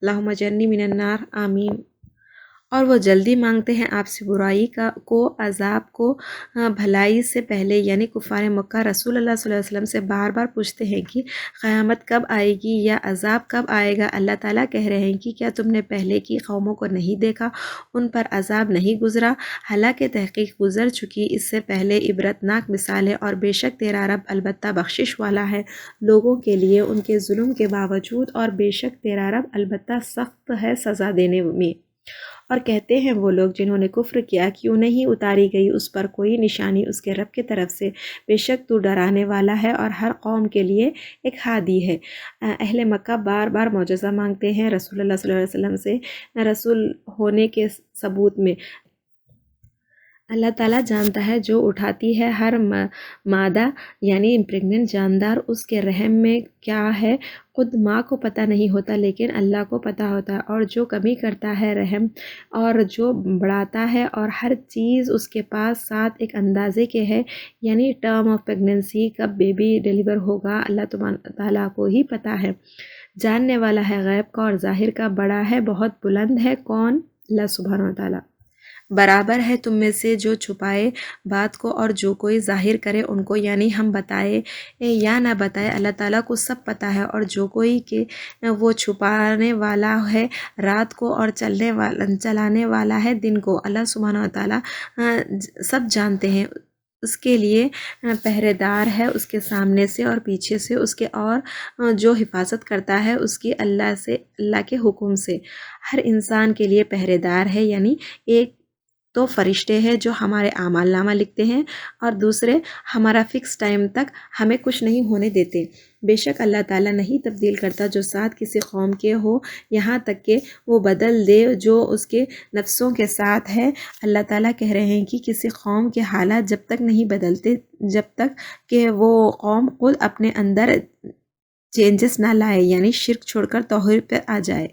اللہم اجرنی من النار، آمین۔ اور وہ جلدی مانگتے ہیں آپ سے برائی کو، عذاب کو، بھلائی سے پہلے، یعنی کفار مکہ رسول اللہ صلی اللہ علیہ وسلم سے بار بار پوچھتے ہیں کہ قیامت کب آئے گی یا عذاب کب آئے گا۔ اللہ تعالیٰ کہہ رہے ہیں کہ کیا تم نے پہلے کی قوموں کو نہیں دیکھا، ان پر عذاب نہیں گزرا؟ حالانکہ تحقیق گزر چکی اس سے پہلے عبرتناک مثالیں، اور بے شک تیرا رب البتہ بخشش والا ہے لوگوں کے لیے ان کے ظلم کے باوجود، اور بے شک تیرا رب البتہ سخت ہے سزا دینے میں۔ اور کہتے ہیں وہ لوگ جنہوں نے کفر کیا، کیوں نہیں اتاری گئی اس پر کوئی نشانی اس کے رب کی طرف سے؟ بے شک تو ڈرانے والا ہے اور ہر قوم کے لیے ایک ہادی ہے۔ اہل مکہ بار بار معجزہ مانگتے ہیں رسول اللہ صلی اللہ علیہ وسلم سے رسول ہونے کے ثبوت میں۔ اللہ تعالیٰ جانتا ہے جو اٹھاتی ہے ہر مادہ یعنی پریگننٹ جاندار، اس کے رحم میں کیا ہے خود ماں کو پتہ نہیں ہوتا، لیکن اللہ کو پتہ ہوتا ہے، اور جو کمی کرتا ہے رحم اور جو بڑھاتا ہے، اور ہر چیز اس کے پاس ساتھ ایک اندازے کے ہے، یعنی ٹرم آف پریگننسی کب بیبی ڈیلیور ہوگا اللہ تعالیٰ کو ہی پتہ ہے۔ جاننے والا ہے غیب کا اور ظاہر کا، بڑا ہے بہت بلند ہے کون؟ اللہ سبحانہ وتعالیٰ۔ برابر ہے تم میں سے جو چھپائے بات کو اور جو کوئی ظاہر کرے ان کو، یعنی ہم بتائے یا نہ بتائے اللہ تعالیٰ کو سب پتہ ہے، اور جو کوئی کہ وہ چھپانے والا ہے رات کو اور چلانے والا ہے دن کو، اللہ سبحانہ وتعالیٰ سب جانتے ہیں۔ اس کے لیے پہرے دار ہے اس کے سامنے سے اور پیچھے سے اس کے، اور جو حفاظت کرتا ہے اس کی اللہ کے حکم سے۔ ہر انسان کے لیے پہرے دار ہے، یعنی ایک تو فرشتے ہیں جو ہمارے اعمال نامہ لکھتے ہیں، اور دوسرے ہمارا فکس ٹائم تک ہمیں کچھ نہیں ہونے دیتے۔ بے شک اللہ تعالیٰ نہیں تبدیل کرتا جو ساتھ کسی قوم کے ہو، یہاں تک کہ وہ بدل دے جو اس کے نفسوں کے ساتھ ہے۔ اللہ تعالیٰ کہہ رہے ہیں کہ کسی قوم کے حالات جب تک نہیں بدلتے، جب تک کہ وہ قوم خود اپنے اندر چینجز نہ لائے، یعنی شرک چھوڑ کر توحید پر آ جائے۔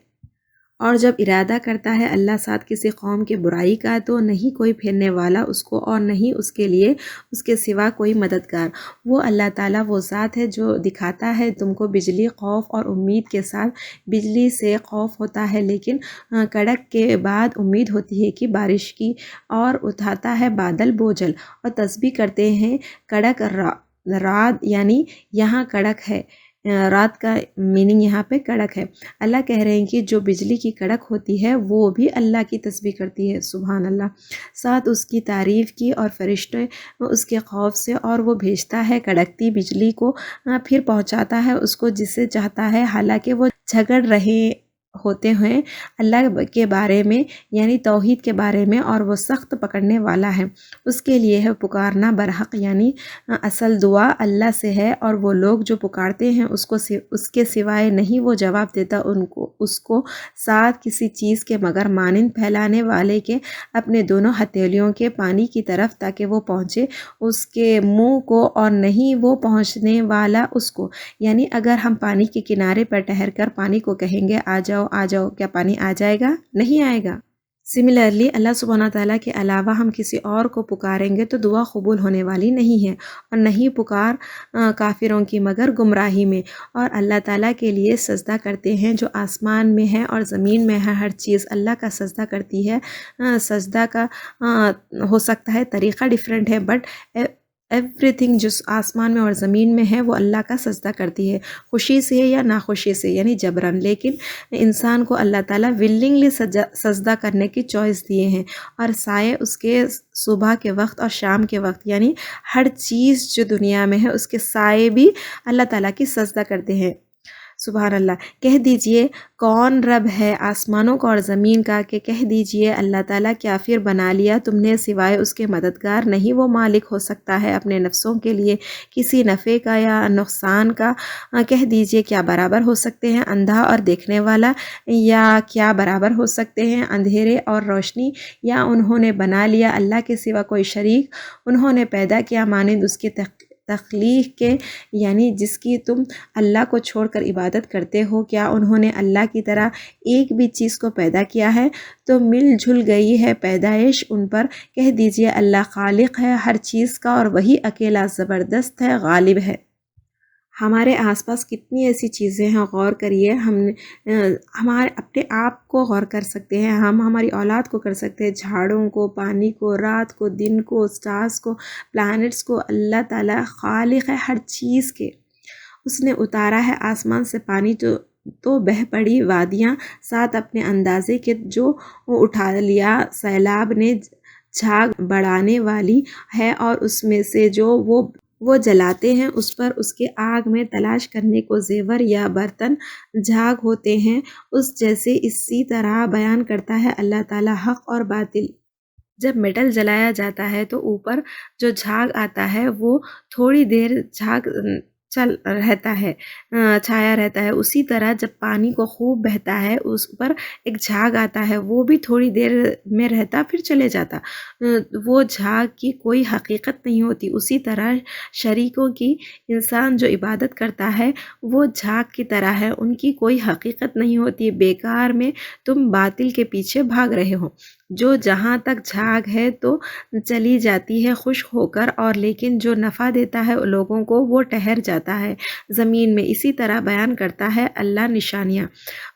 اور جب ارادہ کرتا ہے اللہ ساتھ کسی قوم کی برائی کا، تو نہیں کوئی پھیرنے والا اس کو، اور نہیں اس کے لیے اس کے سوا کوئی مددگار۔ وہ اللہ تعالیٰ وہ ذات ہے جو دکھاتا ہے تم کو بجلی خوف اور امید کے ساتھ۔ بجلی سے خوف ہوتا ہے لیکن کڑک کے بعد امید ہوتی ہے کہ بارش کی، اور اٹھاتا ہے بادل بوجھل، اور تسبیح کرتے ہیں کڑک رعد، یعنی یہاں کڑک ہے، رات کا میننگ یہاں پہ کڑک ہے۔ اللہ کہہ رہے ہیں کہ جو بجلی کی کڑک ہوتی ہے وہ بھی اللہ کی تسبیح کرتی ہے، سبحان اللہ، ساتھ اس کی تعریف کی، اور فرشتے اس کے خوف سے، اور وہ بھیجتا ہے کڑکتی بجلی کو، پھر پہنچاتا ہے اس کو جسے چاہتا ہے، حالانکہ وہ جھگڑ رہے ہوتے ہیں اللہ کے بارے میں، یعنی توحید کے بارے میں، اور وہ سخت پکڑنے والا ہے۔ اس کے لیے ہے پکارنا برحق، یعنی اصل دعا اللہ سے ہے، اور وہ لوگ جو پکارتے ہیں اس کے سوائے نہیں وہ جواب دیتا اس کو ساتھ کسی چیز کے مگر مانند پھیلانے والے کے اپنے دونوں ہتھیلیوں کے پانی کی طرف، تاکہ وہ پہنچے اس کے منہ کو، اور نہیں وہ پہنچنے والا اس کو۔ یعنی اگر ہم پانی کے کنارے پر ٹھہر کر پانی کو کہیں گے آ جاؤ آ جاؤ، کیا پانی آ جائے گا؟ نہیں آئے گا۔ سملرلی اللہ سبحانہ تعالیٰ کے علاوہ ہم کسی اور کو پکاریں گے تو دعا قبول ہونے والی نہیں ہے، اور نہیں پکار کافروں کی مگر گمراہی میں۔ اور اللہ تعالیٰ کے لیے سجدہ کرتے ہیں جو آسمان میں ہے اور زمین میں ہے، ہر چیز اللہ کا سجدہ کرتی ہے۔ سجدہ کا ہو سکتا ہے طریقہ ڈیفرنٹ ہے، بٹ ایوری تھنگ جو آسمان میں اور زمین میں ہے وہ اللہ کا سجدہ کرتی ہے، خوشی سے یا ناخوشی سے، یعنی جبراً۔ لیکن انسان کو اللہ تعالیٰ ولنگلی سجدہ کرنے کی چوائس دیے ہیں، اور سائے اس کے صبح کے وقت اور شام کے وقت، یعنی ہر چیز جو دنیا میں ہے اس کے سائے بھی اللہ تعالیٰ کی سجدہ کرتے ہیں، سبحان اللہ۔ کہہ دیجئے کون رب ہے آسمانوں کا اور زمین کا، کہ کہہ دیجئے اللہ تعالیٰ کیا پھر بنا لیا تم نے سوائے اس کے مددگار؟ نہیں وہ مالک ہو سکتا ہے اپنے نفسوں کے لیے کسی نفع کا یا نقصان کا؟ کہہ دیجئے کیا برابر ہو سکتے ہیں اندھا اور دیکھنے والا، یا کیا برابر ہو سکتے ہیں اندھیرے اور روشنی؟ یا انہوں نے بنا لیا اللہ کے سوا کوئی شریک، انہوں نے پیدا کیا مانند اس کی تخلیق کے، یعنی جس کی تم اللہ کو چھوڑ کر عبادت کرتے ہو؟ کیا انہوں نے اللہ کی طرح ایک بھی چیز کو پیدا کیا ہے؟ تو مل جل گئی ہے پیدائش ان پر۔ کہہ دیجئے اللہ خالق ہے ہر چیز کا، اور وہی اکیلا زبردست ہے، غالب ہے۔ ہمارے آس پاس کتنی ایسی چیزیں ہیں، غور کریے. ہم ہمارے اپنے آپ کو غور کر سکتے ہیں، ہم ہماری اولاد کو کر سکتے ہیں، جھاڑوں کو، پانی کو، رات کو، دن کو، سٹارز کو، پلانٹس کو. اللہ تعالیٰ خالق ہے ہر چیز کے. اس نے اتارا ہے آسمان سے پانی تو بہہ پڑی وادیاں ساتھ اپنے اندازے کے، جو اٹھا لیا سیلاب نے جھاگ بڑھانے والی ہے، اور اس میں سے جو وہ جلاتے ہیں اس پر اس کے آگ میں تلاش کرنے کو زیور یا برتن جھاگ ہوتے ہیں. اس جیسے اسی طرح بیان کرتا ہے اللہ تعالیٰ حق اور باطل. جب میٹل جلایا جاتا ہے تو اوپر جو جھاگ آتا ہے وہ تھوڑی دیر جھاگ چھایا رہتا ہے. اسی طرح جب پانی کو خوب بہتا ہے اس پر ایک جھاگ آتا ہے، وہ بھی تھوڑی دیر میں رہتا پھر چلے جاتا. وہ جھاگ کی کوئی حقیقت نہیں ہوتی. اسی طرح شریکوں کی انسان جو عبادت کرتا ہے وہ جھاگ کی طرح ہے، ان کی کوئی حقیقت نہیں ہوتی. بیکار میں تم باطل کے پیچھے بھاگ رہے ہو. جو جہاں تک جھاگ ہے تو چلی جاتی ہے خشک ہو کر، اور لیکن جو نفع دیتا ہے لوگوں کو وہ ٹھہر جاتا ہے زمین میں. اسی طرح بیان کرتا ہے اللہ نشانیاں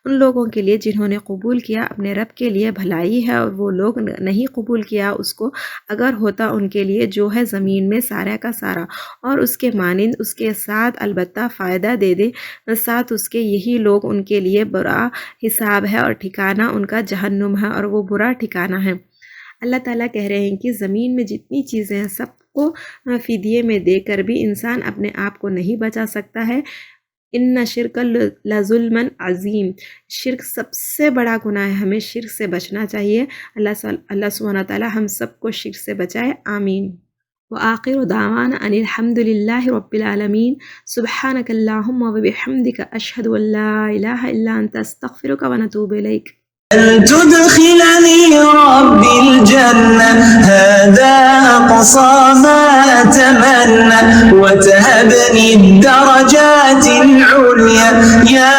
ان لوگوں کے لیے جنہوں نے قبول کیا اپنے رب کے لیے بھلائی ہے، اور وہ لوگ نہیں قبول کیا اس کو، اگر ہوتا ان کے لیے جو ہے زمین میں سارا کا سارا اور اس کے مانند اس کے ساتھ البتہ فائدہ دے دے ساتھ اس کے. یہی لوگ ان کے لیے برا حساب ہے اور ٹھکانہ ان کا جہنم ہے، اور وہ برا ٹھکانہ ہے. اللہ تعالیٰ کہہ رہے ہیں کہ زمین میں جتنی چیزیں ہیں سب کو فدیے میں دے کر بھی انسان اپنے آپ کو نہیں بچا سکتا ہے. ان شرک لظلم عظیم، شرک سب سے بڑا گناہ ہے، ہمیں شرک سے بچنا چاہیے. اللہ سبحانہ تعالیٰ ہم سب کو شرک سے بچائے، آمین. وآخر دعوانا ان الحمد للہ رب العالمین. سبحانک اللہم وبحمدک اشہد ان لا الہ الا انت استغفرک ونتوب الیک. أن تدخلني ربي الجنة هذا أقصى ما أتمنى وتهبني الدرجات العليا يا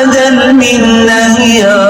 ذا المنة يا